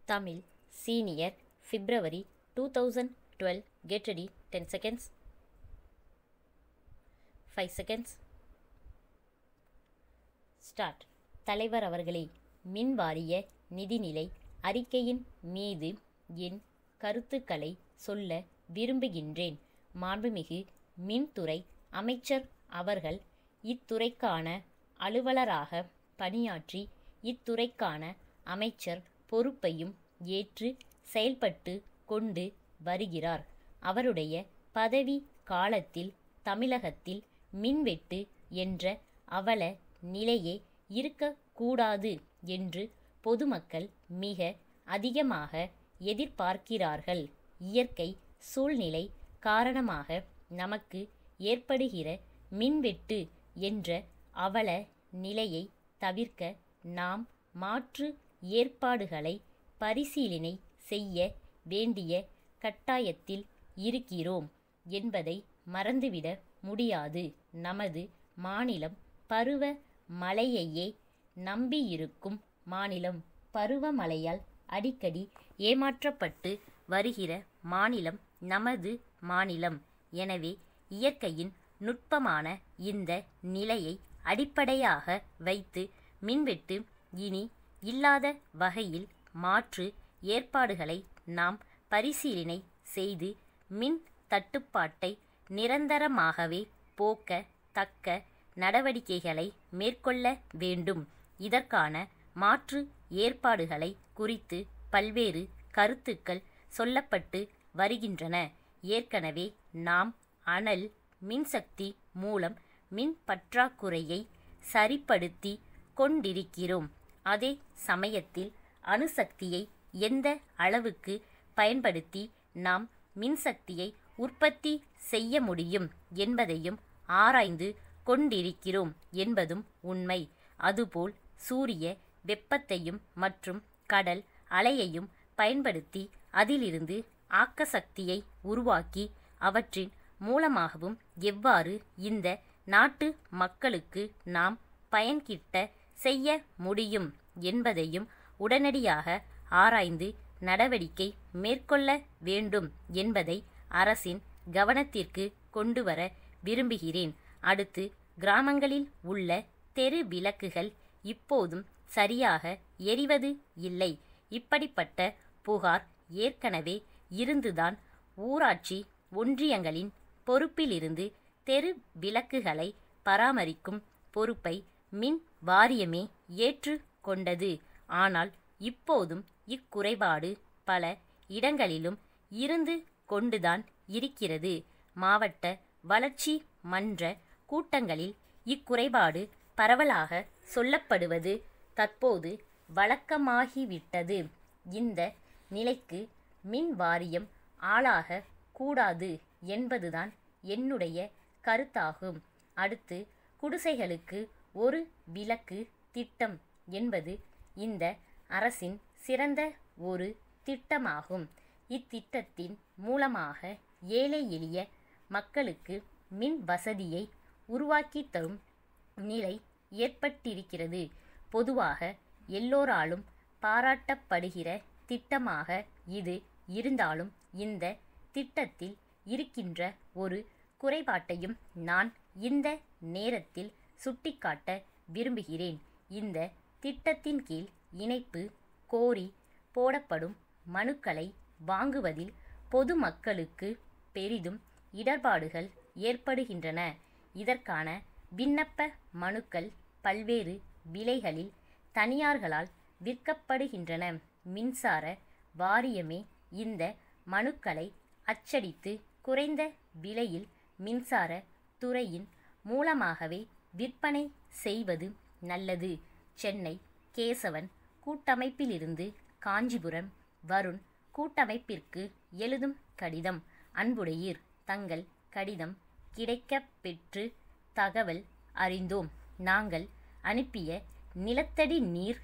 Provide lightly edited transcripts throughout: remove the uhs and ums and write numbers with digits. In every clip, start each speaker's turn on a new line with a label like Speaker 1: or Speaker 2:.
Speaker 1: Tamil Senior February 2012. Get ready. 10 seconds. 5 seconds. Start. தலைவர் அவர்களே, மின்வாரிய நிதிநிலை அறிக்கையின் மீது என் கருத்துக்களை சொல்ல விரும்புகின்றேன். மாண்புமிகு மின்துறை அமைச்சர் அவர்கள் இத்துறைக்கான அலுவலராக பணியாற்றி இத்துறைக்கான அமைச்சர் பொறுப்பையும் ஏற்று செயல்பட்டு கொண்டு வருகிறார். அவருடைய பதவி காலத்தில் தமிழகத்தில் மின்வெட்டு என்ற அவல நிலையே இருக்கக்கூடாது என்று பொதுமக்கள் மிக அதிகமாக எதிர்பார்க்கிறார்கள். இயற்கை சூழ்நிலை காரணமாக நமக்கு ஏற்படுகிற மின்வெட்டு என்ற அவல நிலையை தவிர்க்க நாம் மாற்று ஏற்பாடுகளை பரிசீலனை செய்ய வேண்டிய கட்டாயத்தில் இருக்கிறோம் என்பதை மறந்துவிட முடியாது. நமது மாநிலம் பருவ மழையையே நம்பியிருக்கும் மாநிலம். பருவமழையால் அடிக்கடி ஏமாற்றப்பட்டு வருகிற மாநிலம் நமது மாநிலம். எனவே இயற்கையின் நுட்பமான இந்த நிலையை அடிப்படையாக வைத்து மின்வெட்டு இனி இல்லாத வகையில் மாற்று ஏற்பாடுகளை நாம் பரிசீலனை செய்து மின் தட்டுப்பாட்டை நிரந்தரமாகவே போக்க தக்க நடவடிக்கைகளை மேற்கொள்ள வேண்டும். இதற்கான மாற்று ஏற்பாடுகளை குறித்து பல்வேறு கருத்துக்கள் சொல்லப்பட்டு வருகின்றன. ஏற்கனவே நாம் அனல் மின்சக்தி மூலம் மின் பற்றாக்குறையை சரிப்படுத்தி கொண்டிருக்கிறோம். அதே சமயத்தில் அணுசக்தியை எந்த அளவுக்கு பயன்படுத்தி நாம் மின்சக்தியை உற்பத்தி செய்ய முடியும் என்பதையும் ஆராய்ந்து கொண்டிருக்கிறோம் என்பதும் உண்மை. அதுபோல் சூரிய வெப்பத்தையும் மற்றும் கடல் அலையையும் பயன்படுத்தி அதிலிருந்து ஆக்கசக்தியை உருவாக்கி அவற்றின் மூலமாகவும் எவ்வாறு இந்த நாட்டு மக்களுக்கு நாம் பயன்கிட்ட செய்ய முடியும் என்பதையும் உடனடியாக ஆராய்ந்து நடவடிக்கை மேற்கொள்ள வேண்டும் என்பதை அரசின் கவனத்திற்கு கொண்டுவர விரும்புகிறேன். அடுத்து, கிராமங்களில் உள்ள தெரு விளக்குகள் இப்போதும் சரியாக எரிவது இல்லை. இப்படிப்பட்ட புகார் ஏற்கனவே இருந்துதான் ஊராட்சி ஒன்றியங்களின் பொறுப்பிலிருந்து தெரு விளக்குகளை பராமரிக்கும் பொறுப்பை மின் வாரியமே ஏற்று கொண்டது. ஆனால் இப்போதும் இக்குறைபாடு பல இடங்களிலும் இருந்து கொண்டுதான் இருக்கிறது. மாவட்ட வளர்ச்சி மன்ற கூட்டங்களில் இக்குறைபாடு பரவலாக சொல்லப்படுவது தற்போது வழக்கமாகிவிட்டது. இந்த நிலைக்கு மின் வாரியம் ஆளாக கூடாது என்பதுதான் என்னுடைய கருத்தாகும். அடுத்து, குடிசைகளுக்கு ஒரு விளக்கு திட்டம் என்பது இந்த அரசின் சிறந்த ஒரு திட்டமாகும். இத்திட்டத்தின் மூலமாக ஏழை எளிய மக்களுக்கு மின் வசதியை உருவாக்கி தரும் நிலை ஏற்பட்டிருக்கிறது. பொதுவாக எல்லோராலும் பாராட்டப்படுகிற திட்டமாக இது இருந்தாலும் இந்த திட்டத்தில் இருக்கின்ற ஒரு குறைபாட்டையும் நான் இந்த நேரத்தில் சுட்டிக்காட்ட விரும்புகிறேன். இந்த திட்டத்தின் கீழ் இணைப்பு கோரி போடப்படும் மனுக்களை வாங்குவதில் பொதுமக்களுக்கு பெரிதும் இடர்பாடுகள் ஏற்படுகின்றன. இதற்கான விண்ணப்ப மனுக்கள் பல்வேறு விலைகளில் தனியார்களால் விற்கப்படுகின்றன. மின்சார வாரியமே இந்த மனுக்களை அச்சடித்து குறைந்த விலையில் மின்சார துறையின் மூலமாகவே விற்பனை செய்வது நல்லது. சென்னை கேசவன் கூட்டமைப்பிலிருந்து காஞ்சிபுரம் வருண் கூட்டமைப்பிற்கு எழுதும் கடிதம். அன்புடையீர், தங்கள் கடிதம் கிடைக்கப் பெற்று தகவல் அறிந்தோம். நாங்கள் அனுப்பிய நிலத்தடி நீர்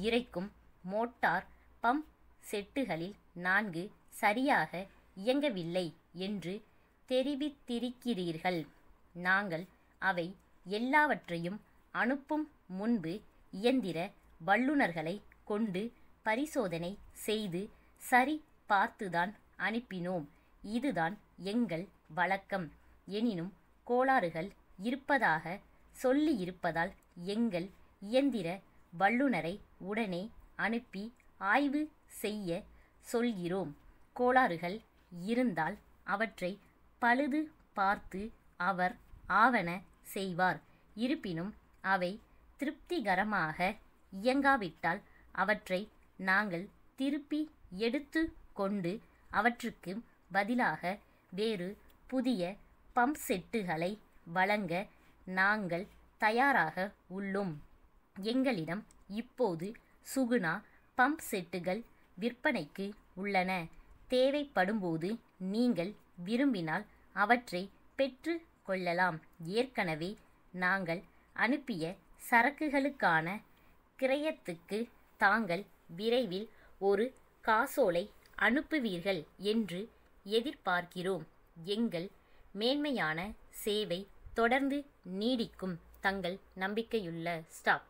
Speaker 1: இறைக்கும் மோட்டார் பம்ப் செட்டுகளில் 4 சரியாக இயங்கவில்லை என்று தெரிவித்திருக்கிறீர்கள். நாங்கள் அவை எல்லாவற்றையும் அனுப்பும் முன்பு இயந்திர வல்லுநர்களை கொண்டு பரிசோதனை செய்து சரி பார்த்துதான் அனுப்பினோம். இதுதான் எங்கள் வழக்கம். எனினும் கோளாறுகள் இருப்பதாக சொல்லியிருப்பதால் எங்கள் இயந்திர வல்லுநரை உடனே அனுப்பி ஆய்வு செய்ய சொல்கிறோம். கோளாறுகள் இருந்தால் அவற்றை பழுது பார்த்து அவர் ஆவன செய்வார். இருப்பினும் அவை திருப்திகரமாக இயங்காவிட்டால் அவற்றை நாங்கள் திருப்பி எடுத்து கொண்டு அவற்றுக்கு பதிலாக வேறு புதிய பம்ப் செட்டுகளை வழங்க நாங்கள் தயாராக உள்ளோம். எங்களிடம் இப்போது சுகுணா பம்ப் செட்டுகள் விற்பனைக்கு உள்ளன. தேவைப்படும்போது நீங்கள் விரும்பினால் அவற்றை பெற்று கொள்ளலாம். ஏற்கனவே நாங்கள் அனுப்பிய சரக்குகளுக்கான கிரயத்துக்கு தாங்கள் விரைவில் ஒரு காசோலை அனுப்புவீர்கள் என்று எதிர்பார்க்கிறோம். எங்கள் மேன்மையான சேவை தொடர்ந்து நீடிக்கும். தங்கள் நம்பிக்கையுள்ள ஸ்டாப்.